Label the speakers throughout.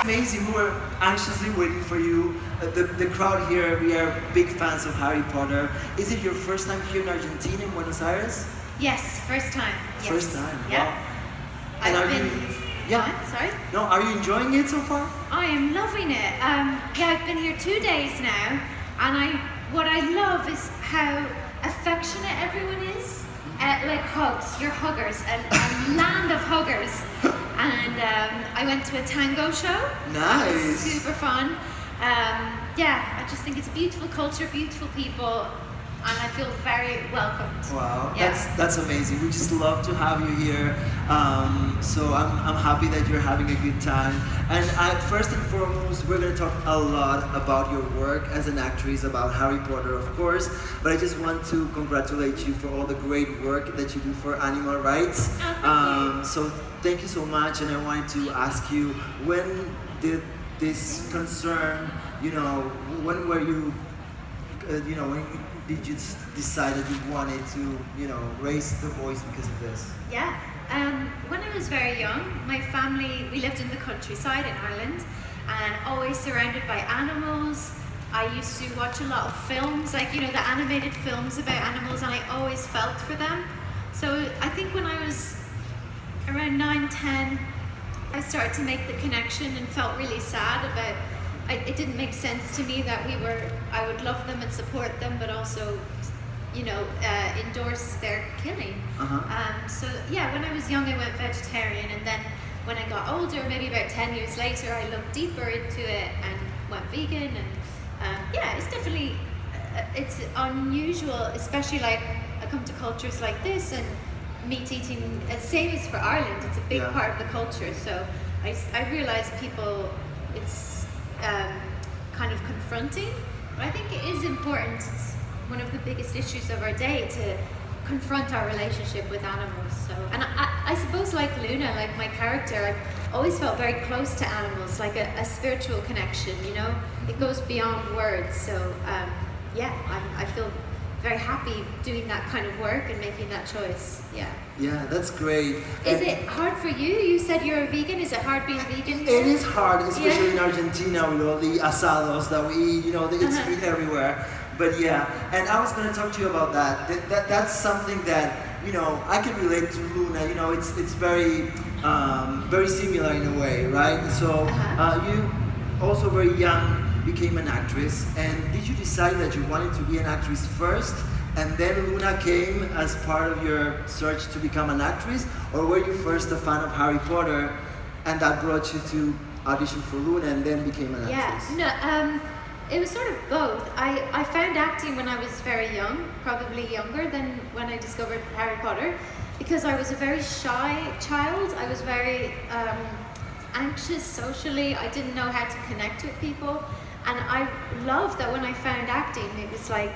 Speaker 1: Amazing. We were anxiously waiting for you. The crowd here, we are big fans of Harry Potter. Is it your first time here in Argentina, in Buenos Aires?
Speaker 2: Yes, first time. Yes.
Speaker 1: First time,
Speaker 2: yeah.
Speaker 1: Wow. And
Speaker 2: I've
Speaker 1: are
Speaker 2: been...
Speaker 1: you, yeah.
Speaker 2: What? Sorry?
Speaker 1: No, are you enjoying it so far?
Speaker 2: I am loving it. Yeah, I've been here 2 days now, and what I love is how affectionate everyone is. Like hugs, you're huggers, a land of huggers. And I went to a tango show.
Speaker 1: Nice.
Speaker 2: It was super fun. Yeah, I just think it's a beautiful culture, beautiful people, and I feel very welcomed.
Speaker 1: Wow,
Speaker 2: yeah.
Speaker 1: that's amazing. We just love to have you here. So I'm happy that you're having a good time. And first and foremost, we're going to talk a lot about your work as an actress, about Harry Potter, of course. But I just want to congratulate you for all the great work that you do for animal rights.
Speaker 2: Oh,
Speaker 1: so thank you so much. And I wanted to ask you, when did this concern, when were you, when did you decide that you wanted to, raise the voice because of this?
Speaker 2: Yeah. When I was very young, my family, we lived in the countryside in Ireland, and always surrounded by animals. I used to watch a lot of films, like, the animated films about animals, and I always felt for them. So I think when I was around 9, 10, I started to make the connection and felt really sad about, it didn't make sense to me that I would love them and support them, but also, endorse their killing. So yeah, when I was young, I went vegetarian, and then when I got older, maybe about 10 years later, I looked deeper into it and went vegan. And yeah, it's definitely, it's unusual, especially like I come to cultures like this, and meat eating, same as for Ireland, it's a big part of the culture. So I realize people, it's kind of confronting, but I think it is important. It's one of the biggest issues of our day to confront our relationship with animals. So, and I suppose like Luna, like my character, I've always felt very close to animals, like a spiritual connection, it goes beyond words. So yeah, I feel very happy doing that kind of work and making that choice.
Speaker 1: Yeah, that's great.
Speaker 2: Is it hard for you? You said you're a vegan. Is it hard being vegan?
Speaker 1: It is hard, especially in Argentina with all the asados that we eat, it's meat everywhere. But yeah, and I was going to talk to you about that. That's something that, I can relate to Luna. It's very, very similar in a way, right? So you also very young became an actress, and did you decide that you wanted to be an actress first and then Luna came as part of your search to become an actress, or were you first a fan of Harry Potter, and that brought you to audition for Luna and then became an actress?
Speaker 2: Yeah, no, it was sort of both. I found acting when I was very young, probably younger than when I discovered Harry Potter, because I was a very shy child. I was very anxious socially. I didn't know how to connect with people, and I loved that when I found acting. It was like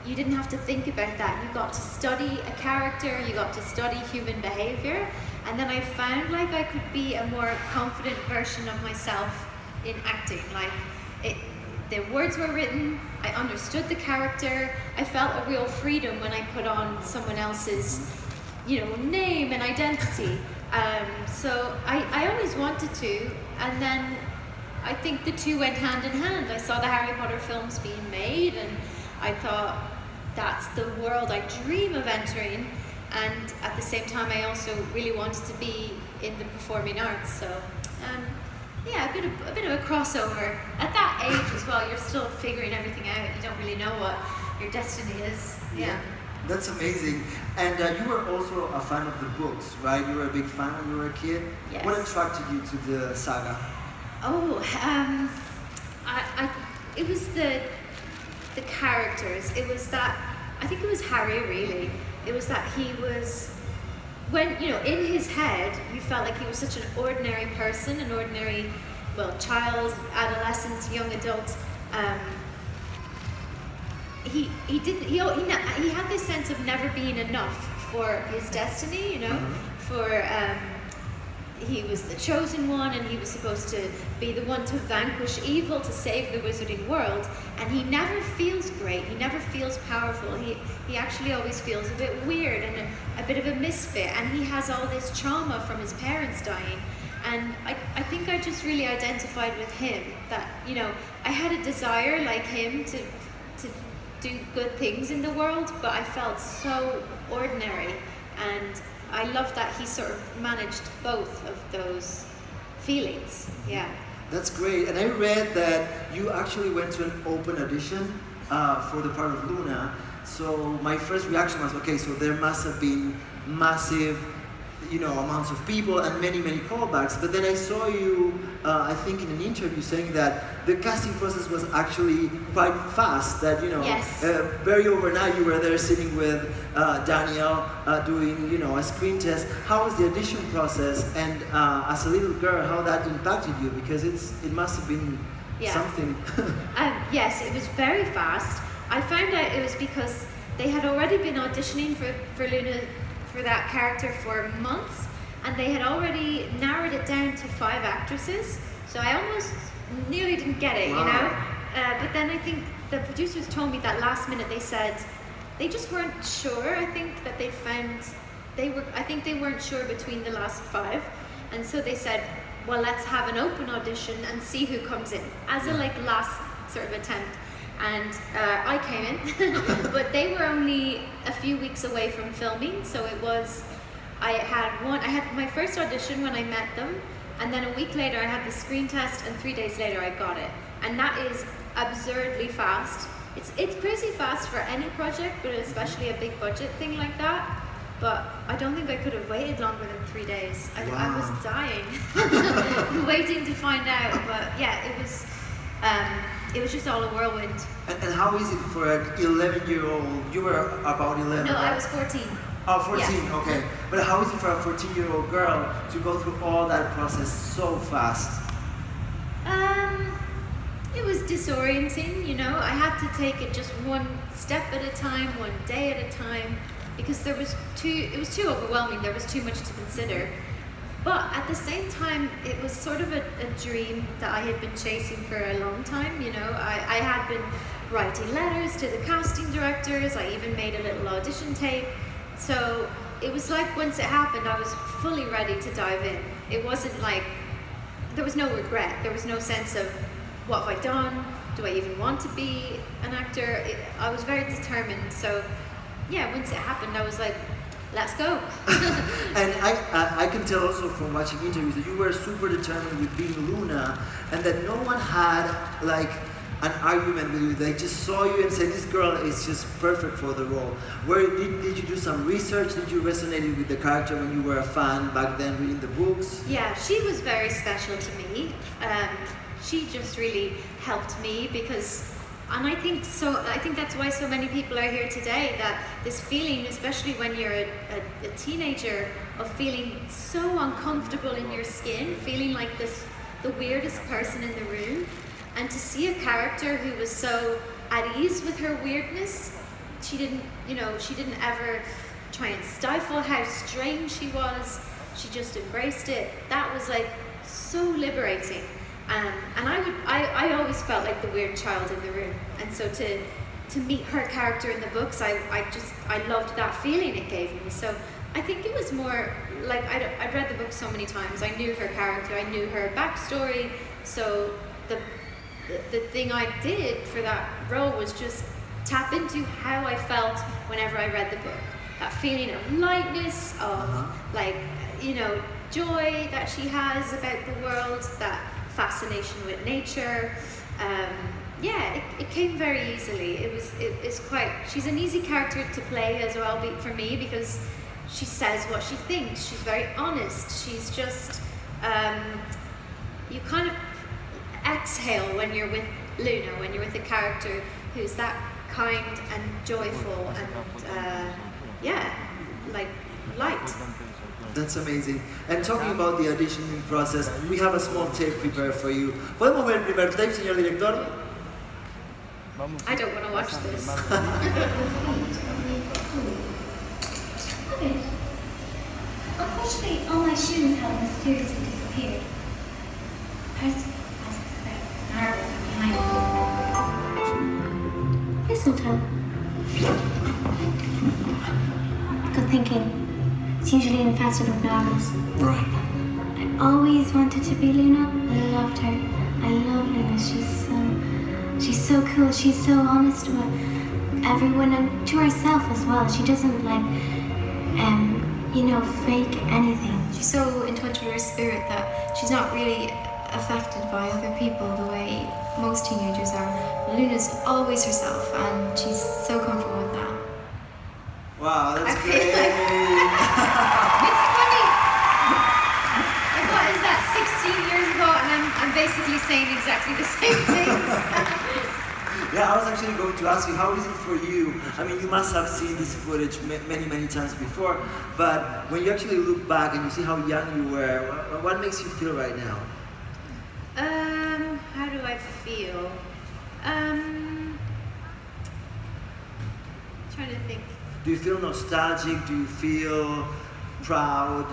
Speaker 2: you didn't have to think about that. You got to study a character, you got to study human behavior, and then I found like I could be a more confident version of myself in acting. Like the words were written, I understood the character, I felt a real freedom when I put on someone else's, name and identity. So I always wanted to, and then I think the two went hand in hand. I saw the Harry Potter films being made, and I thought, that's the world I dream of entering. And at the same time, I also really wanted to be in the performing arts. So, yeah, a bit of a crossover. At that age as well, you're still figuring everything out. You don't really know what your destiny is. Yeah.
Speaker 1: That's amazing. And you were also a fan of the books, right? You were a big fan when you were a kid.
Speaker 2: Yes.
Speaker 1: What attracted you to the saga?
Speaker 2: Oh, it was the characters. It was that, I think it was Harry really. It was that he was, when, in his head, you felt like he was such an ordinary person, an ordinary, child, adolescent, young adult. He had this sense of never being enough for his destiny, for he was the chosen one, and he was supposed to be the one to vanquish evil, to save the wizarding world, and he never feels great, he never feels powerful, he actually always feels a bit weird and a bit of a misfit, and he has all this trauma from his parents dying, and I think I just really identified with him, that, I had a desire like him to do good things in the world, but I felt so ordinary, and I love that he sort of managed both of those feelings. Yeah.
Speaker 1: That's great. And I read that you actually went to an open audition for the part of Luna. So my first reaction was, okay, so there must have been massive, amounts of people and many, many callbacks. But then I saw you, I think in an interview saying that the casting process was actually quite fast, that,
Speaker 2: Yes.
Speaker 1: Very overnight you were there sitting with Daniel doing, a screen test. How was the audition process? And as a little girl, how that impacted you? Because it must have been something.
Speaker 2: Yes, it was very fast. I found out it was because they had already been auditioning for Luna, for that character for months, and they had already narrowed it down to 5 actresses, so I almost nearly didn't get it.
Speaker 1: Wow.
Speaker 2: But then I think the producers told me that last minute they said they just weren't sure. I think that I think they weren't sure between the last 5, and so they said, well, let's have an open audition and see who comes in as a last sort of attempt. And I came in, but they were only a few weeks away from filming, so I had my first audition when I met them, and then a week later I had the screen test, and 3 days later I got it. And that is absurdly fast. It's crazy fast for any project, but especially a big budget thing like that. But I don't think I could have waited longer than 3 days. I was dying, waiting to find out, but yeah, it was just all a whirlwind.
Speaker 1: And how is it for an 11-year-old? You were about 11.
Speaker 2: No,
Speaker 1: right?
Speaker 2: I was 14.
Speaker 1: Oh, 14,
Speaker 2: Yeah.
Speaker 1: okay. But how is it for a 14-year-old girl to go through all that process so fast?
Speaker 2: It was disorienting, I had to take it just one step at a time, one day at a time, because it was too overwhelming, there was too much to consider. But at the same time, it was sort of a dream that I had been chasing for a long time, I had been writing letters to the casting directors, I even made a little audition tape. So it was like once it happened, I was fully ready to dive in. It wasn't like, there was no regret, there was no sense of, what have I done? Do I even want to be an actor? I was very determined. So yeah, once it happened, I was like, let's go.
Speaker 1: And I can tell also from watching interviews that you were super determined with being Luna, and that no one had an argument with you. They just saw you and said, this girl is just perfect for the role. Did you do some research? Did you resonate with the character when you were a fan back then, reading the books?
Speaker 2: Yeah, she was very special to me. She just really helped me because, and I think that's why so many people are here today, that this feeling, especially when you're a teenager, of feeling so uncomfortable in your skin, feeling like the weirdest person in the room, and to see a character who was so at ease with her weirdness. She didn't ever try and stifle how strange she was. She just embraced it. That was like so liberating. And I always felt like the weird child in the room. And so to meet her character in the books, I loved that feeling it gave me. So I think it was more like I'd read the book so many times. I knew her character, I knew her backstory. So the thing I did for that role was just tap into how I felt whenever I read the book. That feeling of lightness, of joy that she has about the world, that fascination with nature. It came very easily. It's quite. She's an easy character to play as well for me because she says what she thinks. She's very honest. She's just you kind of exhale when you're with Luna, when you're with a character who's that kind and joyful and like light.
Speaker 1: That's amazing. And talking about the auditioning process, we have a small tape prepared for you. ¿Podemos ver el primer tape, señor director?
Speaker 2: I don't want to watch this.
Speaker 3: Unfortunately, all my shoes have mysteriously disappeared. Percy, as expected, nervous and behind me. Mistletoe. Good thinking. It's usually infested with novels.
Speaker 1: Right.
Speaker 3: I always wanted to be Luna. I loved her. I love Luna. She's so cool. She's so honest with everyone and to herself as well. She doesn't fake anything.
Speaker 4: She's so in touch with her spirit that she's not really affected by other people the way most teenagers are. Luna's always herself and she's so comfortable with that.
Speaker 1: Wow, that's
Speaker 2: I
Speaker 1: great.
Speaker 2: feel like it's funny. Like, what is that? 16 years ago, and I'm basically saying exactly the same things.
Speaker 1: Yeah, I was actually going to ask you, how is it for you? I mean, you must have seen this footage many times before, but when you actually look back and you see how young you were, what makes you feel right now?
Speaker 2: How do I feel? Trying to think.
Speaker 1: Do you feel nostalgic? Do you feel proud?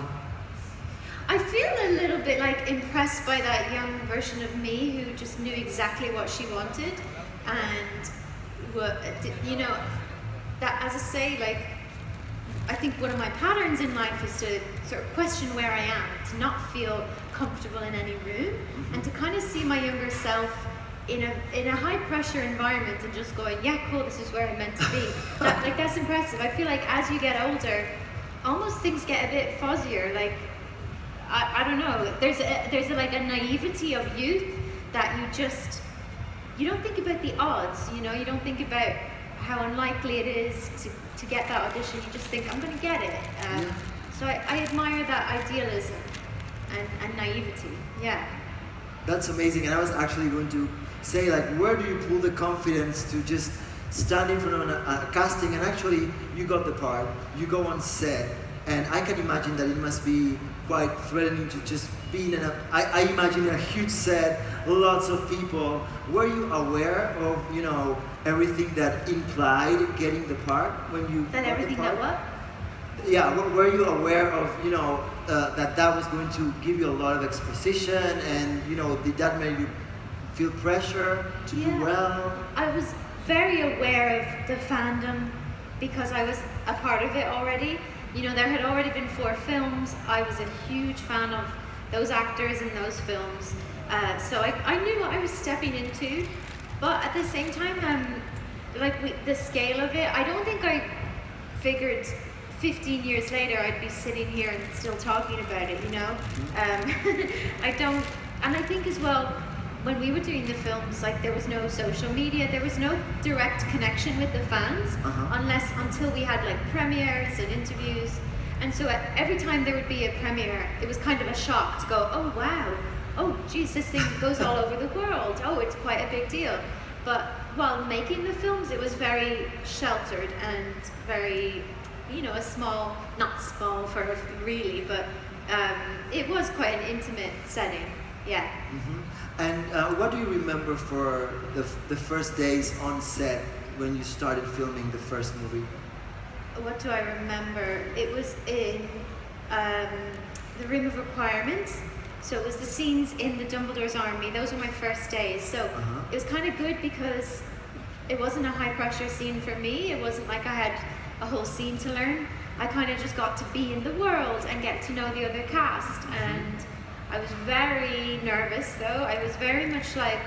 Speaker 2: I feel a little bit like impressed by that young version of me who just knew exactly what she wanted, and that, as I say, like, I think one of my patterns in life is to sort of question where I am, to not feel comfortable in any room, and to kind of see my younger self in a high pressure environment and just going, yeah, cool, this is where I'm meant to be. That's impressive. I feel like as you get older, almost things get a bit fuzzier. Like, I don't know. There's a naivety of youth that you don't think about the odds. You don't think about how unlikely it is to get that audition. You just think, I'm going to get it. So I admire that idealism and naivety. Yeah.
Speaker 1: That's amazing. And I was actually going to say, like, where do you pull the confidence to just stand in front of a casting and actually you got the part, you go on set, and I can imagine that it must be quite threatening to just be in I imagine a huge set, lots of people. Were you aware of, everything that implied getting the part when you
Speaker 2: That
Speaker 1: got
Speaker 2: everything
Speaker 1: the part?
Speaker 2: that what?
Speaker 1: Yeah, were you aware of, that was going to give you a lot of exposition, and, did that make you feel pressure to do well?
Speaker 2: I was very aware of the fandom because I was a part of it already. There had already been 4 films. I was a huge fan of those actors in those films. So I knew what I was stepping into. But at the same time, the scale of it, I don't think I figured 15 years later I'd be sitting here and still talking about it, I don't, and I think as well, when we were doing the films, like there was no social media, there was no direct connection with the fans until we had like premieres and interviews. And so every time there would be a premiere, it was kind of a shock to go, oh wow, oh geez, this thing goes all over the world. Oh, it's quite a big deal. But while making the films, it was very sheltered and very, you know, a small, not small for really, but it was quite an intimate setting. Yeah.
Speaker 1: Mm-hmm. And what do you remember for the first days on set when you started filming the first movie?
Speaker 2: What do I remember? It was in the Room of Requirements. So it was the scenes in the Dumbledore's army. Those were my first days. So it was kind of good because it wasn't a high pressure scene for me. It wasn't like I had a whole scene to learn. I kind of just got to be in the world and get to know the other cast. And I was very nervous though. I was very much like,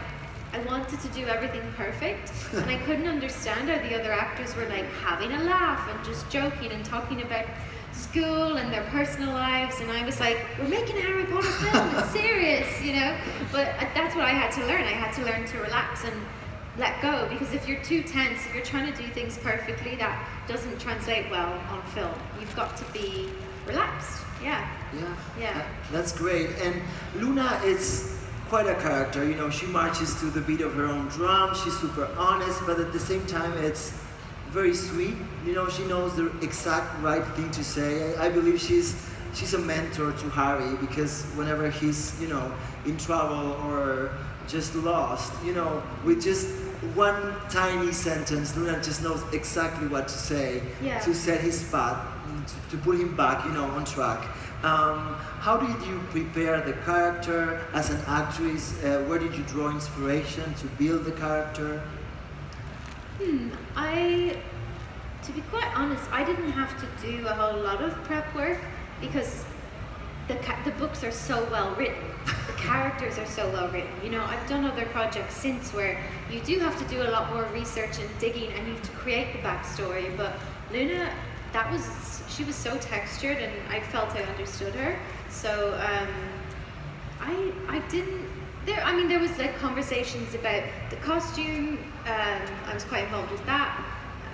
Speaker 2: I wanted to do everything perfect. And I couldn't understand how the other actors were like having a laugh and just joking and talking about school and their personal lives, and I was like, we're making a Harry Potter film, it's serious, you know. But that's what I had to learn. I had to learn to relax and let go, because if you're too tense, if you're trying to do things perfectly, that doesn't translate well on film. You've got to be relaxed. Yeah.
Speaker 1: That's great. And Luna is quite a character, you know. She marches to the beat of her own drum. She's super honest, but at the same time it's very sweet, you know. She knows the exact right thing to say. I believe she's a mentor to Harry, because whenever he's, you know, in trouble or just lost, you know, with just one tiny sentence, Luna just knows exactly what to say to set his spot, to put him back, you know, on track. How did you prepare the character as an actress? Where did you draw inspiration to build the character?
Speaker 2: To be quite honest, I didn't have to do a whole lot of prep work, because the books are so well written. The characters are so well written. You know, I've done other projects since where you do have to do a lot more research and digging, and you have to create the backstory. But Luna, she was so textured, and I felt I understood her. So I didn't. There was like conversations about the costume. I was quite involved with that.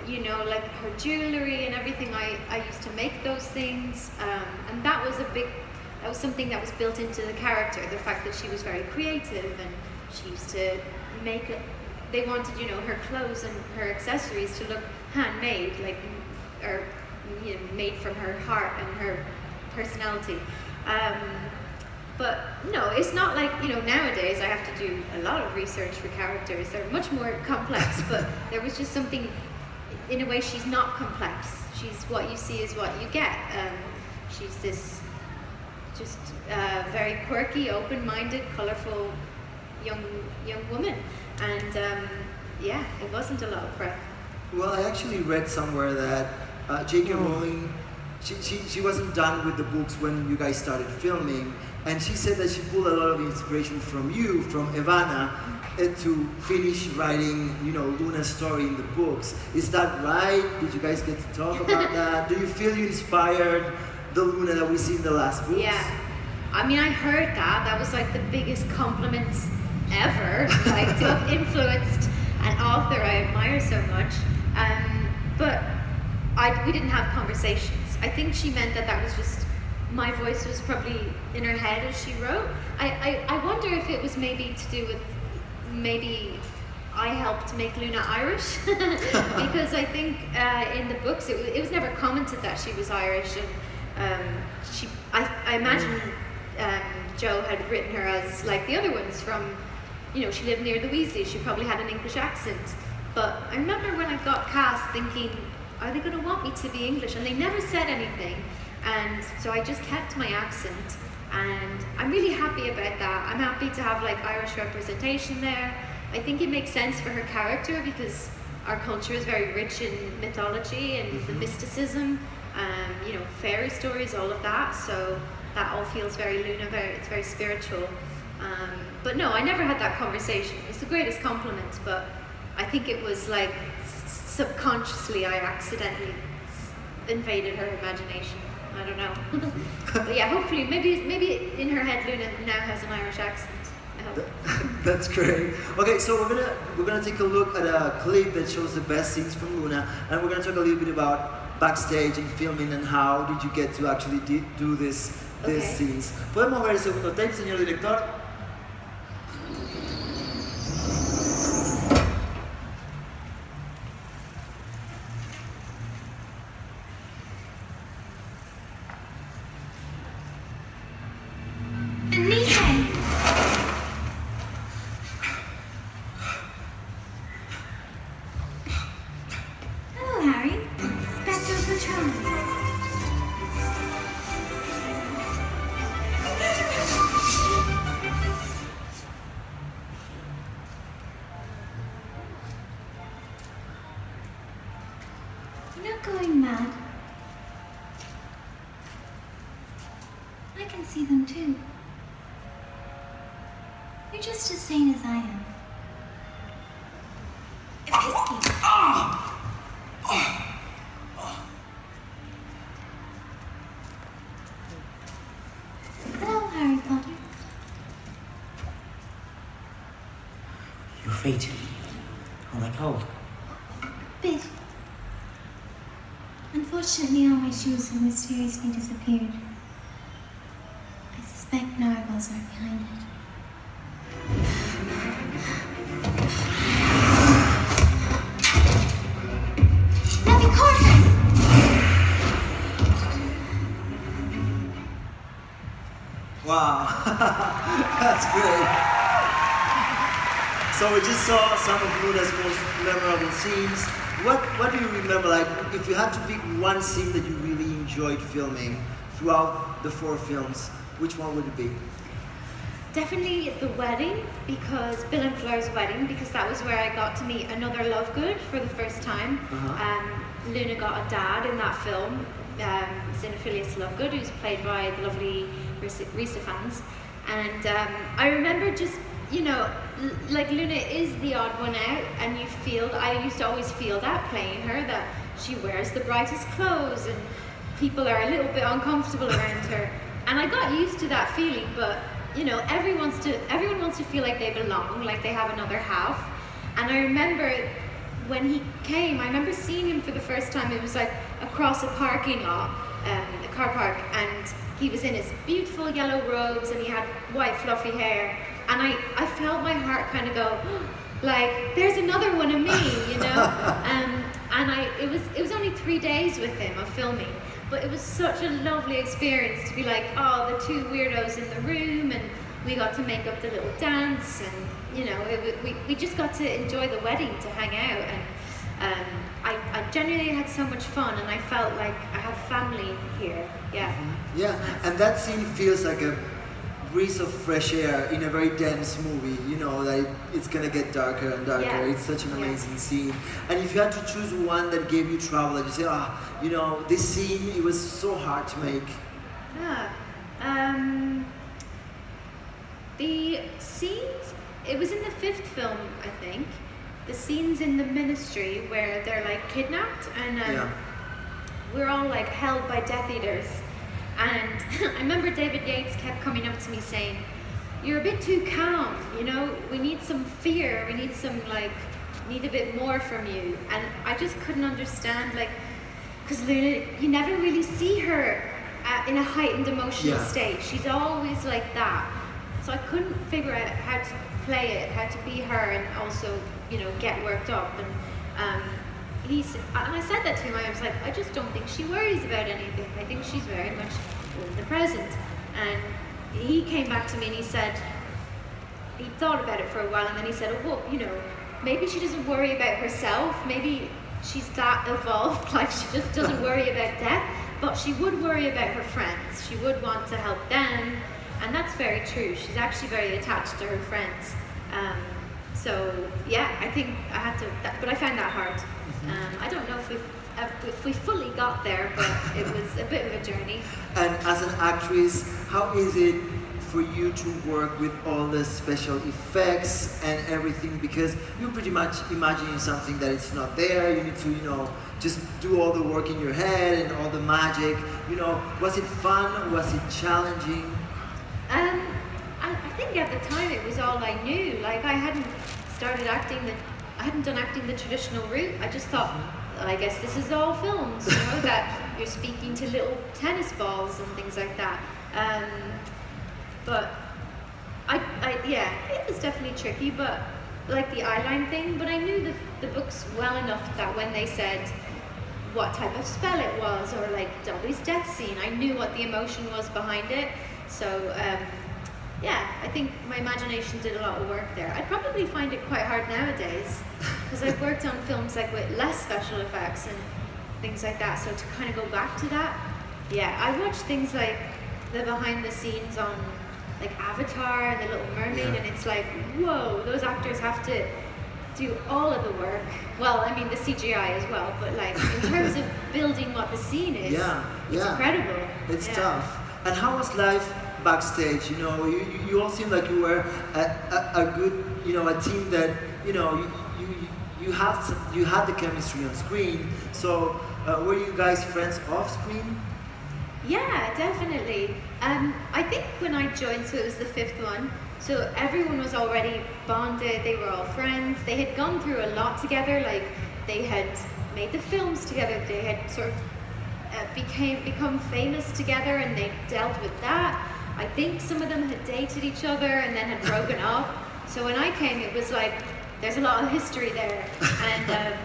Speaker 2: You know, like her jewelry and everything. I used to make those things, and that was something that was built into the character. The fact that she was very creative, and she used to make it. They wanted, you know, her clothes and her accessories to look handmade, like, or, you know, made from her heart and her personality. But no, it's not like, you know, nowadays I have to do a lot of research for characters. They're much more complex, but there was just something, in a way, she's not complex. She's what you see is what you get. She's this just very quirky, open-minded, colorful young woman. And it wasn't a lot of prep.
Speaker 1: Well, I actually read somewhere that J.K. Rowling, she wasn't done with the books when you guys started filming, and she said that she pulled a lot of inspiration from you, from Evanna, to finish writing, you know, Luna's story in the books. Is that right? Did you guys get to talk about that? Do you feel you inspired the Luna that we see in the last books?
Speaker 2: Yeah. I mean, I heard that. That was like the biggest compliment ever, like to have influenced an author I admire so much. But we didn't have conversations. I think she meant that was just, my voice was probably in her head as she wrote. I wonder if it was maybe to do with, maybe I helped make Luna Irish, because I think in the books it was never commented that she was Irish, and I imagine Jo had written her as like the other ones from, you know, she lived near the Weasleys, she probably had an English accent. But I remember when I got cast thinking, are they going to want me to be English? And they never said anything. And so I just kept my accent. And I'm really happy about that. I'm happy to have like Irish representation there. I think it makes sense for her character, because our culture is very rich in mythology and the mysticism, you know, fairy stories, all of that. So that all feels very Luna, it's very spiritual. But no, I never had that conversation. It's the greatest compliment, but I think it was like subconsciously I accidentally invaded her imagination. I don't know. But yeah, hopefully, maybe in her head Luna now has an Irish accent. I hope
Speaker 1: That's great. Okay, so we're gonna take a look at a clip that shows the best scenes from Luna, and we're gonna talk a little bit about backstage and filming and how did you get to actually do these scenes. ¿Podemos ver el segundo tape, señor director?
Speaker 3: You're not going mad. I can see them too. You're just as sane as I am. Pisky. Hello, Harry Potter.
Speaker 5: Your feet. Are they cold?
Speaker 3: Bit. Unfortunately, all my shoes have mysteriously disappeared. I suspect narwhals are behind it.
Speaker 1: Wow, that's great. So we just saw some of Luna's most memorable scenes. What do you remember, like, if you had to pick one scene that you really enjoyed filming throughout the 4 films, which one would it be?
Speaker 2: Definitely the wedding, because Bill and Fleur's wedding, because that was where I got to meet another Lovegood for the first time. Luna got a dad in that film, Xenophilius Lovegood, who's played by the lovely Risa fans. And I remember just, you know, like Luna is the odd one out, and I used to always feel that playing her, that she wears the brightest clothes and people are a little bit uncomfortable around her. And I got used to that feeling, but you know, everyone wants to feel like they belong, like they have another half. And I remember when he came, I remember seeing him for the first time. It was like across a parking lot, a car park, and he was in his beautiful yellow robes and he had white fluffy hair. And I felt my heart kind of go, like, there's another one of me, you know? It was only 3 days with him of filming, but it was such a lovely experience to be like, oh, the 2 weirdos in the room, and we got to make up the little dance, and you know, we just got to enjoy the wedding, to hang out, and I genuinely had so much fun, and I felt like I have family here. Yeah.
Speaker 1: Yeah, and that scene feels like a breeze of fresh air in a very dense movie, you know, that it's gonna get darker and darker.
Speaker 2: Yeah.
Speaker 1: It's such an amazing scene. And if you had to choose one that gave you trouble, that you say, you know, this scene, it was so hard to make.
Speaker 2: The scenes, it was in the 5th film, I think, the scenes in the ministry where they're like kidnapped, and we're all like held by Death Eaters. And I remember David Yates kept coming up to me saying, you're a bit too calm, you know, we need some fear, we need some, like, need a bit more from you. And I just couldn't understand, like, because Luna, you never really see her in a heightened emotional state. She's always like that. So I couldn't figure out how to play it, how to be her and also, you know, get worked up. And I said that to him, I was like, I just don't think she worries about anything. I think she's very much in the present. And he came back to me and he said, he thought about it for a while, and then he said, oh, well, you know, maybe she doesn't worry about herself, maybe she's that evolved, like she just doesn't worry about death, but she would worry about her friends. She would want to help them, and that's very true. She's actually very attached to her friends. So yeah, I think I had to, but I found that hard. I don't know if we fully got there, but it was a bit of a journey.
Speaker 1: And as an actress, how is it for you to work with all the special effects and everything? Because you're pretty much imagining something that is not there. You need to, you know, just do all the work in your head and all the magic. You know, was it fun? Was it challenging?
Speaker 2: I think think at the time it was all I knew. Like I hadn't done acting the traditional route. I just thought, I guess this is all films, you know, that you're speaking to little tennis balls and things like that. But yeah, it was definitely tricky, but like the eyeline thing, but I knew the books well enough that when they said what type of spell it was, or like Dobby's death scene, I knew what the emotion was behind it. So yeah, I think my imagination did a lot of work there. I'd probably find it quite hard nowadays, because I've worked on films like with less special effects and things like that, so to kind of go back to that, yeah, I watch things like the behind the scenes on like Avatar and The Little Mermaid, and it's like, whoa, those actors have to do all of the work. Well, I mean the CGI as well, but like in terms of building what the scene is, it's incredible.
Speaker 1: It's tough. And how was life backstage? You know, you all seem like you were a good, you know, a team that, you know, you had the chemistry on screen. So were you guys friends off screen?
Speaker 2: Yeah, definitely. I think when I joined, so it was the 5th one, so everyone was already bonded, they were all friends, they had gone through a lot together, like they had made the films together, they had sort of become famous together, and they dealt with that. I think some of them had dated each other and then had broken up. So when I came, it was like, there's a lot of history there. And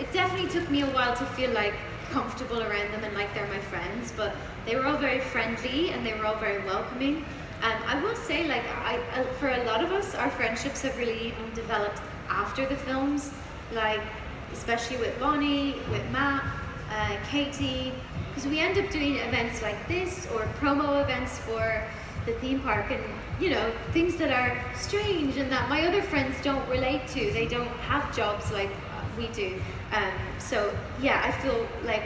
Speaker 2: it definitely took me a while to feel like comfortable around them and like they're my friends, but they were all very friendly and they were all very welcoming. I will say, like, for a lot of us, our friendships have really even developed after the films, like especially with Bonnie, with Matt, Katie, because we end up doing events like this or promo events for the theme park, and you know, things that are strange and that my other friends don't relate to. They don't have jobs like we do. So yeah, I feel like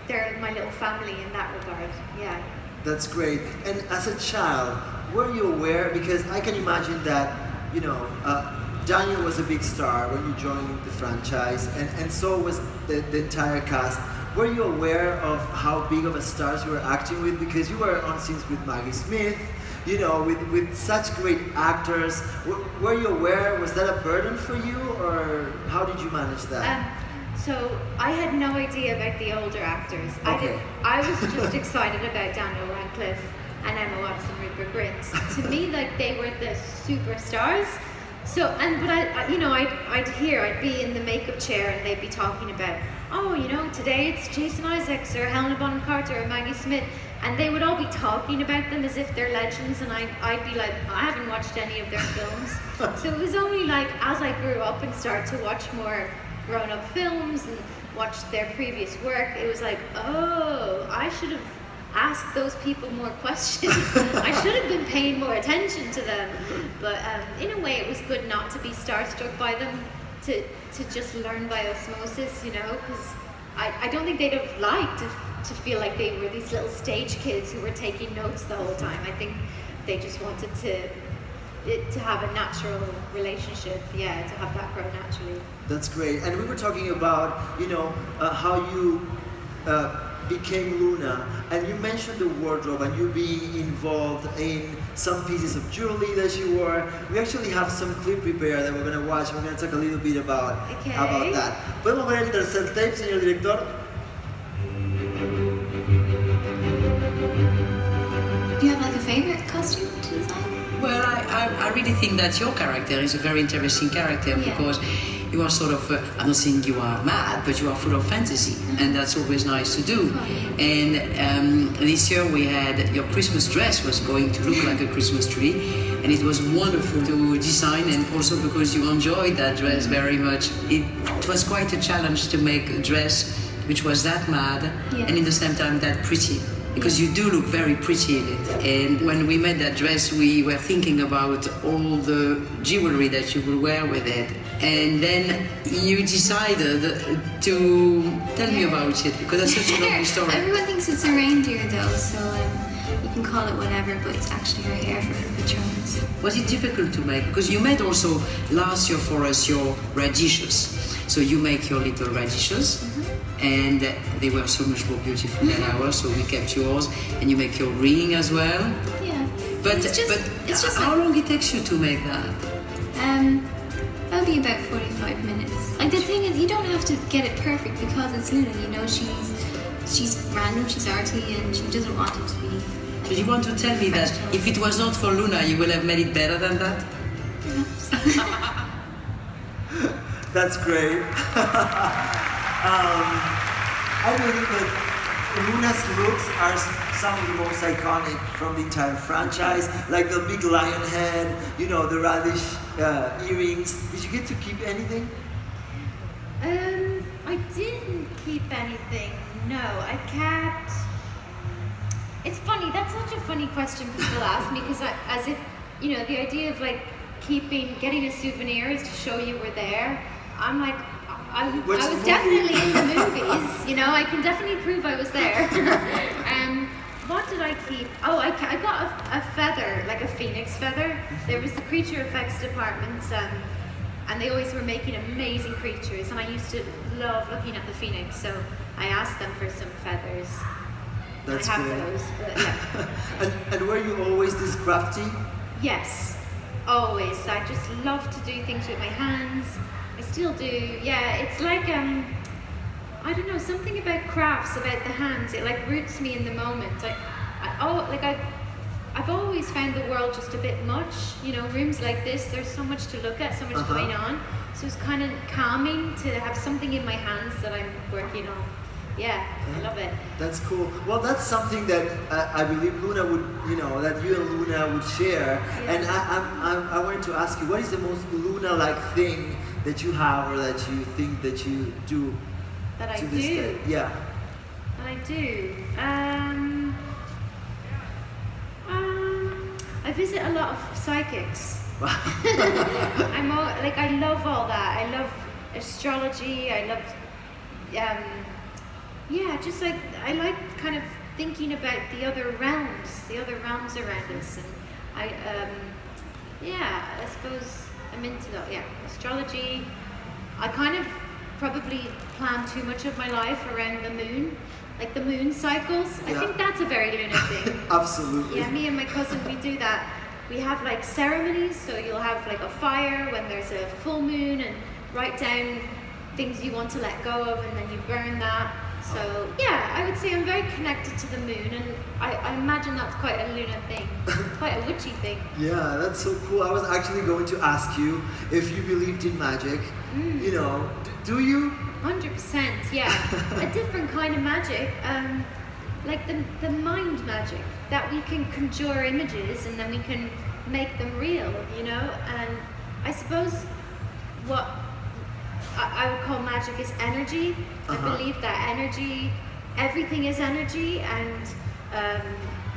Speaker 2: they're my little family in that regard. Yeah. That's great. And as a child, were you aware, because I can imagine that, you know, Daniel was a big star when you joined the franchise, and so was the entire cast. Were you aware of how big of a stars you were acting with? Because you were on scenes with Maggie Smith, you know, with such great actors. Were you aware? Was that a burden for you, or how did you manage that? So I had no idea about the older actors.
Speaker 1: Okay.
Speaker 2: I was just excited about Daniel Radcliffe and Emma Watson, Rupert Grint. To me, like, they were the superstars. So, but I'd be in the makeup chair and they'd be talking about, oh, you know, today it's Jason Isaacs or Helena Bonham Carter or Maggie Smith, and they would all be talking about them as if they're legends, and I'd be like, I haven't watched any of their films. So it was only like as I grew up and started to watch more grown-up films and watch their previous work, it was like, oh, I should have asked those people more questions. I should have been paying more attention to them. But in a way, it was good not to be starstruck by them, to just learn by osmosis, you know, because I don't think they'd have liked to feel like they were these little stage kids who were taking notes the whole time. I think they just wanted to have a natural relationship, to have that grow naturally.
Speaker 1: That's great. And we were talking about, you know, how you became Luna, and you mentioned the wardrobe and you being involved in some pieces of jewelry that you wore. We actually have some clip prepared that we're going to watch. We're going to talk a little bit about that. ¿Podemos ver el tercer tape, señor director?
Speaker 4: Do you have like a favorite costume to design?
Speaker 6: Well, I really think that your character is a very interesting character because you are sort of, I'm not saying you are mad, but you are full of fantasy, and that's always nice to do. And this year we had, your Christmas dress was going to look like a Christmas tree, and it was wonderful to design, and also because you enjoyed that dress very much. It was quite a challenge to make a dress which was that mad, and at the same time that pretty. Because you do look very pretty in it. And when we made that dress, we were thinking about all the jewelry that you will wear with it. And then you decided to tell me about it, because that's such a lovely story.
Speaker 4: Everyone thinks it's a reindeer though, so you can call it whatever, but it's actually her hair for her patrons.
Speaker 6: Was it difficult to make? Because you made also last year for us your radishes. So you make your little radishes, and they were so much more beautiful than ours, so we kept yours, and you make your ring as well.
Speaker 4: Yeah.
Speaker 6: But
Speaker 4: it's just
Speaker 6: how long it takes you to make that?
Speaker 4: That'll be about 45 minutes. Like the thing is, you don't have to get it perfect because it's Luna. You know, she's random, she's arty, and she doesn't want it to be.
Speaker 6: So you want to tell me that if it was not for Luna, you would have made it better than that?
Speaker 1: That's great. I believe that Luna's looks are some of the most iconic from the entire franchise, like the big lion head, you know, the radish earrings. Did you get to keep anything?
Speaker 2: I didn't keep anything. No, I kept. It's funny. That's such a funny question people ask me because, as if you know, the idea of like getting a souvenir is to show you were there. I'm like, I was definitely in the movies. You know, I can definitely prove I was there. What did I keep? Oh, I got a feather, like a phoenix feather. There was the creature effects department, and they always were making amazing creatures, and I used to love looking at the phoenix, so I asked them for some feathers.
Speaker 1: That's
Speaker 2: I have
Speaker 1: great.
Speaker 2: those, but yeah.
Speaker 1: and were you always this crafty?
Speaker 2: Yes, always. I just love to do things with my hands. I still do. Yeah, it's like I don't know, something about crafts, about the hands. It like roots me in the moment. I've always found the world just a bit much. You know, rooms like this, there's so much to look at, so much going on. So it's kind of calming to have something in my hands that I'm working on. Yeah, I love it.
Speaker 1: That's cool. Well, that's something that I believe Luna would, you know, that you and Luna would share.
Speaker 2: Yeah.
Speaker 1: And I wanted to ask you, what is the most Luna-like thing that you have or that you think that you do
Speaker 2: That I
Speaker 1: to this
Speaker 2: do.
Speaker 1: day? Yeah.
Speaker 2: That I do. I visit a lot of psychics. I love all that. I love astrology. I love, just like I like kind of thinking about the other realms around us, and I suppose I'm into that. Yeah, astrology. I kind of probably plan too much of my life around the moon, like the moon cycles.
Speaker 1: Yeah.
Speaker 2: I think that's a very Luna thing.
Speaker 1: Absolutely.
Speaker 2: Yeah, me and my cousin, we do that. We have like ceremonies, so you'll have like a fire when there's a full moon and write down things you want to let go of, and then you burn that. So yeah, I would say I'm very connected to the moon, and I imagine that's quite a Luna thing, quite a witchy thing.
Speaker 1: Yeah, that's so cool. I was actually going to ask you if you believed in magic. You know, do you?
Speaker 2: 100%, yeah. A different kind of magic, like the mind magic, that we can conjure images and then we can make them real, you know? And I suppose what I would call magic is energy. I believe that energy, everything is energy, and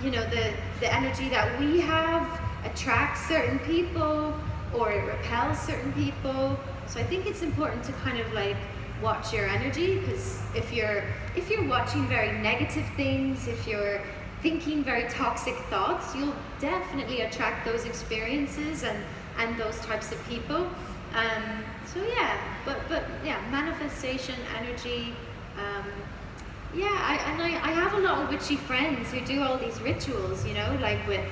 Speaker 2: you know, the energy that we have attracts certain people or it repels certain people. So I think it's important to kind of like watch your energy, because if you're watching very negative things, if you're thinking very toxic thoughts, you'll definitely attract those experiences and those types of people. So yeah, but yeah, manifestation, energy. I have a lot of witchy friends who do all these rituals, you know, like with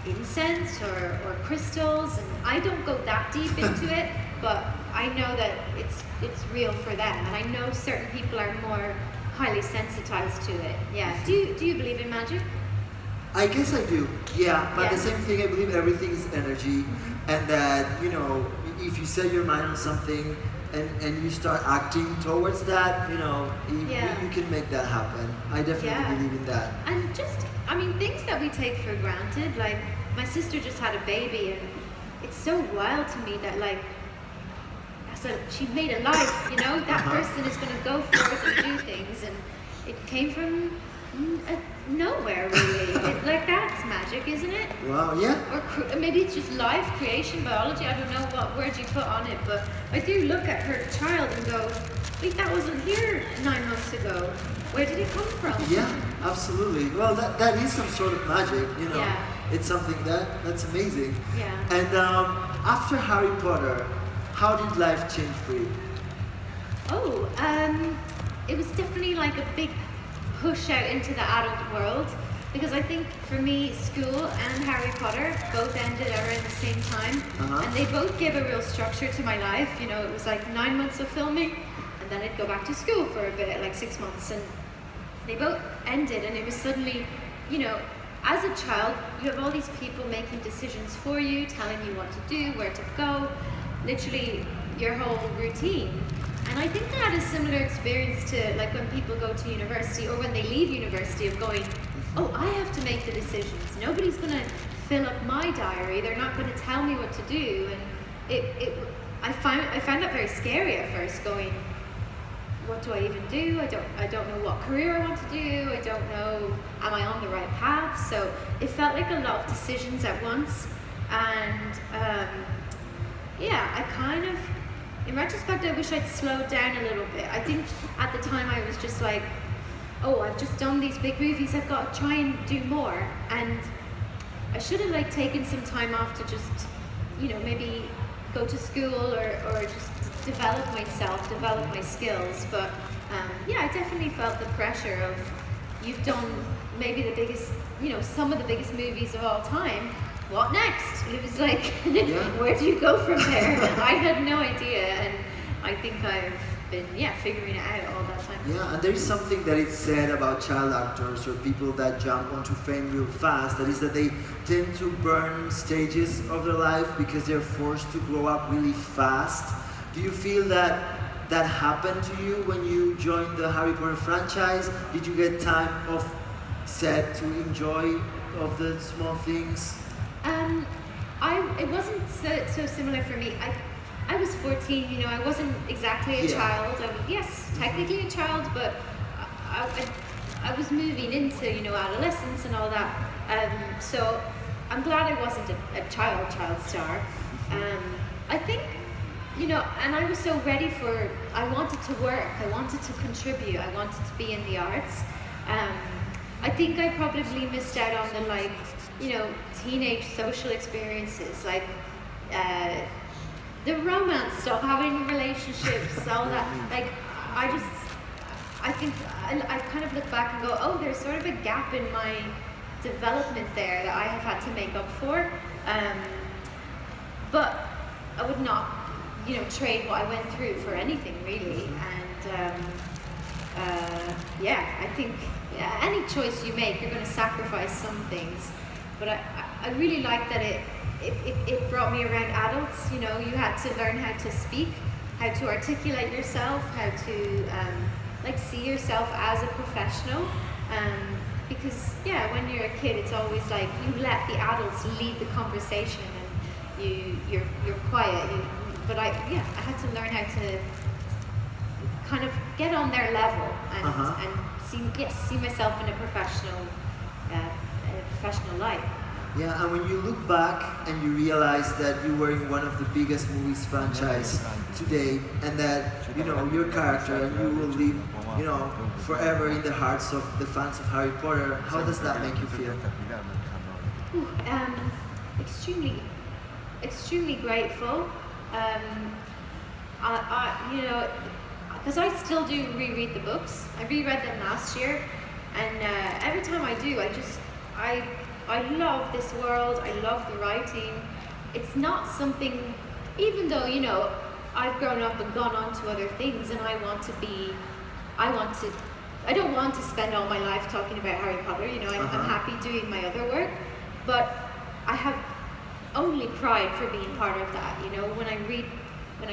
Speaker 2: incense or crystals, and I don't go that deep into it, but I know that it's real for them, and I know certain people are more highly sensitized to it. Yeah. Do you believe in magic?
Speaker 1: I guess I do. Yeah, but
Speaker 2: Yeah.
Speaker 1: the same thing, I believe everything is energy, and that, you know, if you set your mind on something and you start acting towards that, you know, you can make that happen. I definitely believe in that.
Speaker 2: And just, I mean, things that we take for granted, like my sister just had a baby, and it's so wild to me that like, so she made a life, you know, that person is going to go forth and do things, and it came from nowhere really. Like that's magic, isn't it?
Speaker 1: Wow, yeah.
Speaker 2: Or maybe it's just life, creation, biology. I don't know what word you put on it, but I do look at her child and go, wait, that wasn't here 9 months ago. Where did it come from?
Speaker 1: Yeah, absolutely. Well, that is some sort of magic, you know.
Speaker 2: Yeah.
Speaker 1: It's something that's amazing.
Speaker 2: Yeah.
Speaker 1: And after Harry Potter, how did life change for you?
Speaker 2: Oh, it was definitely like a big push out into the adult world. because I think for me, school and Harry Potter both ended around the same time, and they both gave a real structure to my life. You know, it was like 9 months of filming, and then I'd go back to school for a bit, like 6 months, and they both ended, and it was suddenly, you know, as a child, you have all these people making decisions for you, telling you what to do, where to go, literally your whole routine. And I think I had a similar experience to like when people go to university or when they leave university of going, oh, I have to make the decisions. Nobody's going to fill up my diary. They're not going to tell me what to do. And I found that very scary at first, going, what do I even do? I don't know what career I want to do. I don't know, am I on the right path? So it felt like a lot of decisions at once. And yeah, I kind of, in retrospect, I wish I'd slowed down a little bit. I think at the time I was just like, oh, I've just done these big movies, I've got to try and do more. And I should have like taken some time off to just, you know, maybe go to school or just develop myself, develop my skills. But yeah, I definitely felt the pressure of, you've done maybe the biggest, you know, some of the biggest movies of all time. What next? It was like, where do you go from there? I had no idea, and I think I've been, figuring it out all that time.
Speaker 1: Yeah, and there is something that is said about child actors or people that jump onto fame real fast, that is that they tend to burn stages of their life because they're forced to grow up really fast. Do you feel that that happened to you when you joined the Harry Potter franchise? Did you get time off set to enjoy of the small things?
Speaker 2: It wasn't so similar for me. I was 14, you know, I wasn't exactly a child. I was, yes, technically a child, but I was moving into, you know, adolescence and all that. So I'm glad I wasn't a child star. I think, you know, and I was so ready for, I wanted to work, I wanted to contribute, I wanted to be in the arts. I think I probably missed out on the, like, you know, teenage social experiences, like the romance stuff, having relationships, all that. Like, I think I kind of look back and go, oh, there's sort of a gap in my development there that I have had to make up for. But I would not, you know, trade what I went through for anything, really. And I think any choice you make, you're going to sacrifice some things. But I really like that it brought me around adults. You know, you had to learn how to speak, how to articulate yourself, how to like see yourself as a professional. Because when you're a kid, it's always like you let the adults lead the conversation, and you're quiet. But I had to learn how to kind of get on their level and see myself in a professional life.
Speaker 1: Yeah, and when you look back and you realize that you were in one of the biggest movies franchise today, and that, you know, your character, and you will live, you know, forever in the hearts of the fans of Harry Potter, how does that make you feel?
Speaker 2: Extremely grateful. You know, because I still do reread the books. I reread them last year, and every time I do, I love this world. I love the writing. It's not something, even though, you know, I've grown up and gone on to other things, and I don't want to spend all my life talking about Harry Potter. You know, I'm happy doing my other work, but I have only pride for being part of that. You know, when I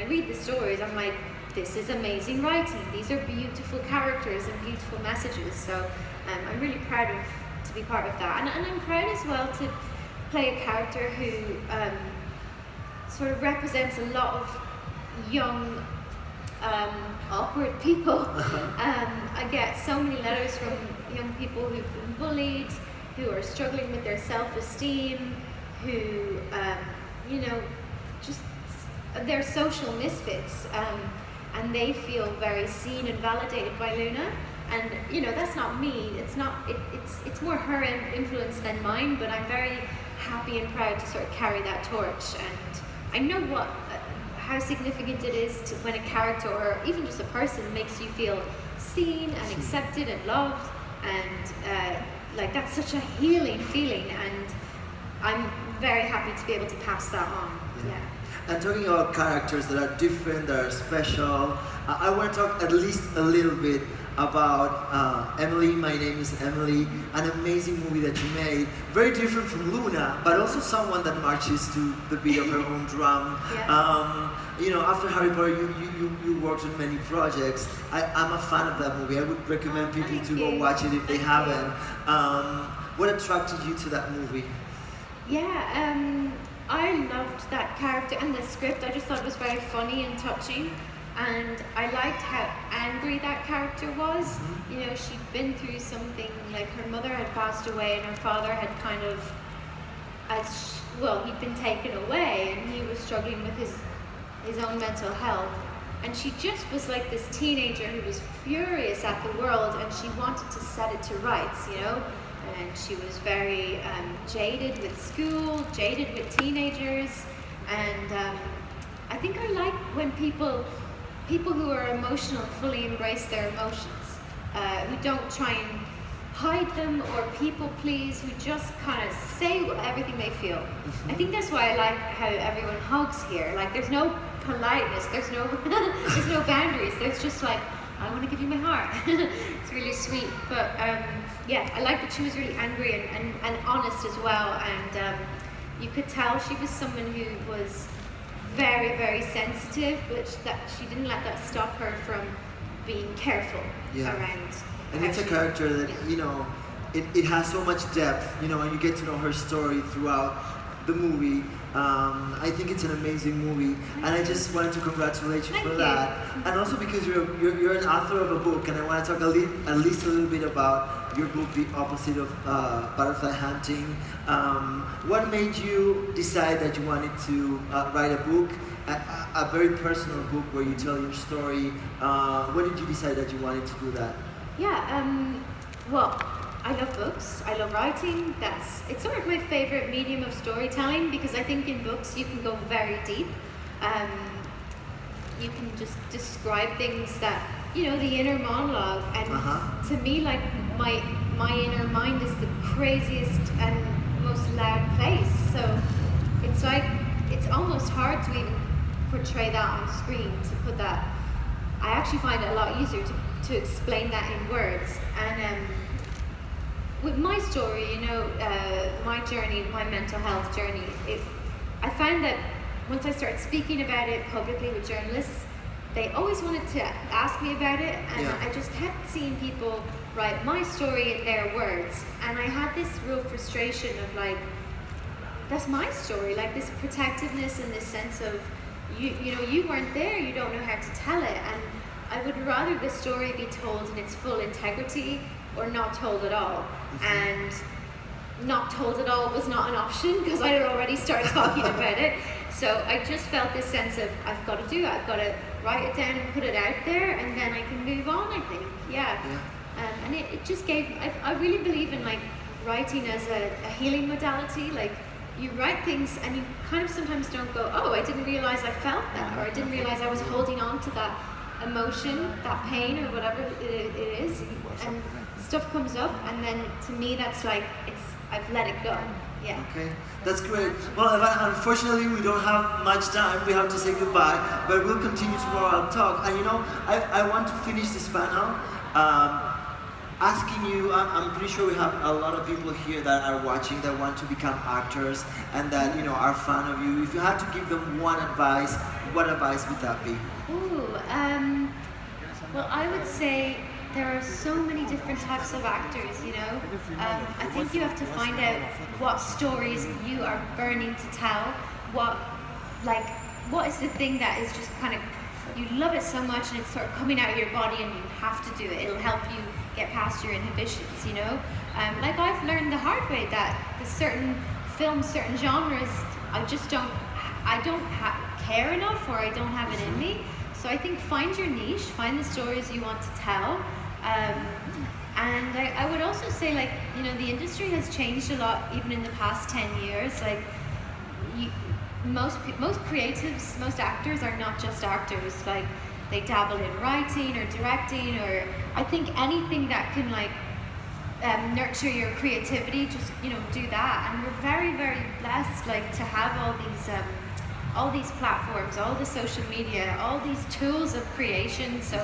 Speaker 2: read the stories, I'm like, this is amazing writing. These are beautiful characters and beautiful messages. So I'm really proud to be part of that, and I'm proud as well to play a character who sort of represents a lot of young, awkward people. I get so many letters from young people who've been bullied, who are struggling with their self-esteem, who, you know, just they're social misfits, and they feel very seen and validated by Luna. And, you know, that's not me. It's more her influence than mine, but I'm very happy and proud to sort of carry that torch. And I know how significant it is when a character or even just a person makes you feel seen and accepted and loved. And like that's such a healing feeling, and I'm very happy to be able to pass that on. Yeah.
Speaker 1: And talking about characters that are different, that are special, I want to talk at least a little bit about Emily, My Name is Emily, an amazing movie that you made, very different from Luna, but also someone that marches to the beat of her own drum.
Speaker 2: Yeah.
Speaker 1: You know, after Harry Potter, you worked on many projects. I'm a fan of that movie. I would recommend people to go watch it if they haven't. What attracted you to that movie?
Speaker 2: Yeah, I loved that character and the script. I just thought it was very funny and touching, and I liked how angry that character was.
Speaker 1: Mm-hmm.
Speaker 2: You know, she'd been through something, like her mother had passed away and her father had kind of, he'd been taken away, and he was struggling with his own mental health. And she just was like this teenager who was furious at the world, and she wanted to set it to rights, you know? And she was very jaded with school, jaded with teenagers, and I think I like when people who are emotional fully embrace their emotions, who don't try and hide them or people please, who just kind of say everything they feel. I think that's why I like how everyone hugs here. Like there's no politeness, there's no there's no boundaries. There's just like, I want to give you my heart. It's really sweet. But yeah, I like that she was really angry and honest as well. And you could tell she was someone who was very, very sensitive, but that she didn't let that stop her from being careful around.
Speaker 1: And it's a character that, you know, it has so much depth, you know, and you get to know her story throughout the movie. I think it's an amazing movie, and I just wanted to congratulate you for that. And also because you're an author of a book, and I want to talk at least a little bit about your book, The Opposite of Butterfly Hunting. What made you decide that you wanted to write a book, a very personal book where you tell your story? What did you decide that you wanted to do that?
Speaker 2: Yeah, well, I love books, I love writing. It's sort of my favorite medium of storytelling, because I think in books you can go very deep. You can just describe things that, you know, the inner monologue, and to me, like my inner mind is the craziest and most loud place. So it's like, it's almost hard to even portray that on screen, to put that. I actually find it a lot easier to explain that in words. And with my story, you know, my journey, my mental health journey, I found that once I started speaking about it publicly with journalists, they always wanted to ask me about it, and I just kept seeing people write my story in their words, and I had this real frustration of like, that's my story, like this protectiveness and this sense of, you know, you weren't there, you don't know how to tell it, and I would rather the story be told in its full integrity or not told at all. And not told at all was not an option, because I had already started talking about it. So I just felt this sense of, I've got to do it, I've got to write it down and put it out there, and then I can move on, I think. And it just gave, I really believe in like writing as a healing modality. Like you write things and you kind of sometimes don't go, oh, I didn't realize I felt that, or I didn't realize I was holding on to that emotion, that pain, or whatever it is, and stuff comes up, and then to me that's like, I've let it go. Yeah.
Speaker 1: Okay, that's great. Well, Evanna, unfortunately we don't have much time. We have to say goodbye, but we'll continue tomorrow. I'll talk. And you know, I want to finish this panel asking you, I'm pretty sure we have a lot of people here that are watching that want to become actors and that, you know, are fan of you. If you had to give them one advice, what advice would that be?
Speaker 2: Ooh, well, I would say there are so many different types of actors, you know. I think you have to find out what stories you are burning to tell. What is the thing that is just kind of, you love it so much and it's sort of coming out of your body and you have to do it. It'll help you get past your inhibitions, you know. Like I've learned the hard way that there's certain films, certain genres, I don't care enough, or I don't have it in me. So I think find your niche, find the stories you want to tell. And I would also say, like, you know, the industry has changed a lot even in the past 10 years. Like, most creatives, most actors are not just actors. Like, they dabble in writing or directing, or I think anything that can, like, nurture your creativity, just do that. And we're very, very blessed, like, to have all these platforms, all the social media, all these tools of creation. So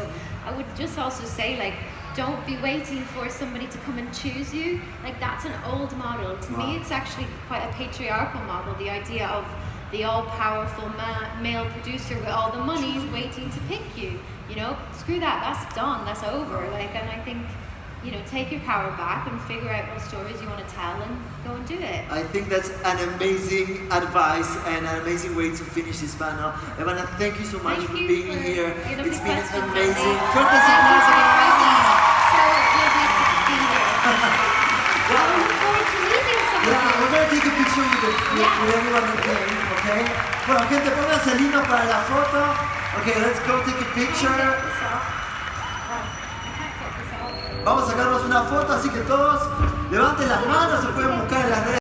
Speaker 2: I would just also say, like, don't be waiting for somebody to come and choose you. Like, that's an old model. To me, it's actually quite a patriarchal model, the idea of the all-powerful male producer with all the money waiting to pick you. Screw that, that's done, that's over. Like, and I think, take your power back and figure out what stories you want to tell and go and do it.
Speaker 1: I think that's an amazing advice and an amazing way to finish this panel. Evanna, thank you so much for being here. It's been amazing.
Speaker 2: So lovely to be here. Well, I look forward to meeting some of you.
Speaker 1: Yeah, we're going to take a picture with everyone who came, okay? Bueno, gente, pónganse lindo para la foto. Okay, let's go take a picture. Vamos a sacarnos una foto, así que todos levanten las manos, se pueden buscar en las redes.